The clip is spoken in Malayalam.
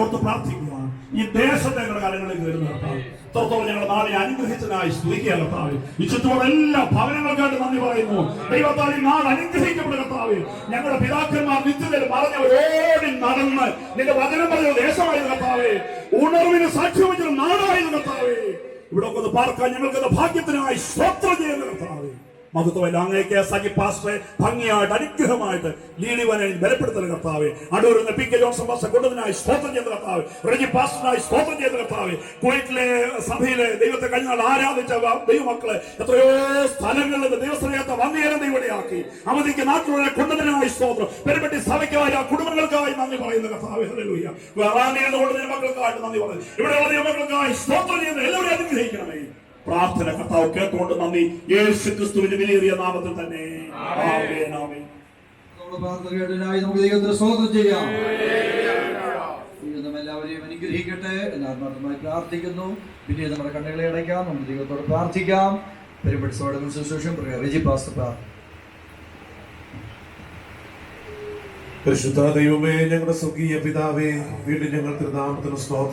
ഓർത്ത് പ്രാർത്ഥിക്കുക. ഈ ദേശത്തെ ഞങ്ങളുടെ കാര്യങ്ങളിലേക്ക് വരുന്ന കർത്താവ് ഇത്രത്തോളം ഞങ്ങൾ നാളെ അനുഗ്രഹിച്ചതിനായി സ്തുതിക്കുക കർത്താവ്. ഈ ചുറ്റുമുള്ള എല്ലാ ഭവനങ്ങൾക്കായിട്ട് നന്ദി പറയുന്നു. ദൈവത്താൽ ഈ നാൾ അനുഗ്രഹിക്കപ്പെട്ട കർത്താവ്. ഞങ്ങളുടെ പിതാക്കന്മാർ നിത്യതയിൽ മറഞ്ഞവരോടി നടന്ന് നിന്റെ വചനം പറഞ്ഞ ദേശമായിരുന്നു കർത്താവ്. ഉണർവിന് സാക്ഷ്യം വെച്ച നാടായിരുന്നു കർത്താവ്. ഇവിടെ ഒന്ന് പാർക്കാൻ ഞങ്ങൾക്ക് ഭാഗ്യത്തിനായി സ്തോത്രം ചെയ്യുന്ന കർത്താവ്. മഹത്വമല്ല അങ്ങേക്ക് സഖി പാസ്റ്ററെ ഭംഗിയായിട്ട് അനുഗ്രഹമായിട്ട് ലീഡിവനെ ബലപ്പെടുത്തുന്ന കർത്താവ്. അടൂരിൽ നിന്ന് പി കെ ജോൺസൺ പാസ്റ്റർ കൊണ്ടതിനായി സ്തോത്രം ചെയ്ത കർത്താവ്. റെജി പാസ്റ്ററിനായി സ്തോത്രം ചെയ്ത കർത്താവ്. കുവൈറ്റിലെ സഭയിലെ ദൈവത്തെ കഴിഞ്ഞ നാൾ ആരാധിച്ച ദൈവമക്കളെ എത്രയോ സ്ഥലങ്ങളിൽ ദൈവസ്നേഹത്തെ വന്നേരം ദൈവടെയാക്കി അവധിക്ക് നാട്ടിലുള്ള കൊണ്ടതിനായി സ്തോത്രം. പെരുപെട്ടി സഭയ്ക്കായി കുടുംബങ്ങൾക്കായി നന്ദി പറയുന്ന കർത്താവ്. ഹല്ലേലൂയ. കൊണ്ടതിന് മക്കൾക്കായിട്ട് നന്ദി പറയുന്നു. ഇവിടെയുള്ള ദൈവമക്കൾക്കായി സ്തോത്രം ചെയ്യുന്ന എല്ലാവരെയും അനുഗ്രഹിക്കണമേ. പ്രാർത്ഥന കർത്താവ് കേട്ടുകൊണ്ട് നന്ദി. യേശു ക്രിസ്തുവിന്റെ വിലയേറിയ നാമത്തിൽ തന്നെ ആമേൻ. ആമേൻ. നമുക്ക് ദൈവത്തിന് സ്തോത്രം ചെയ്യാം. എല്ലാവരെയും അനുഗ്രഹിക്കട്ടെ എന്ന് ആത്മാർത്ഥമായി പ്രാർത്ഥിക്കുന്നു. പിന്നെ നമ്മുടെ കണ്ണുകളെ അടയ്ക്കാം. നമുക്ക് ദൈവത്തോട് പ്രാർത്ഥിക്കാം. പെരുമ്പടിസോടെ ശുശ്രൂഷം റെജി പാസ്റ്റർ. പരിശുദ്ധ ദൈവമേ, ഞങ്ങളുടെ സ്വർഗീയ പിതാവേ, വീണ്ടും ഞങ്ങൾ തിരുനാമത്തിന് സ്തോത്രം.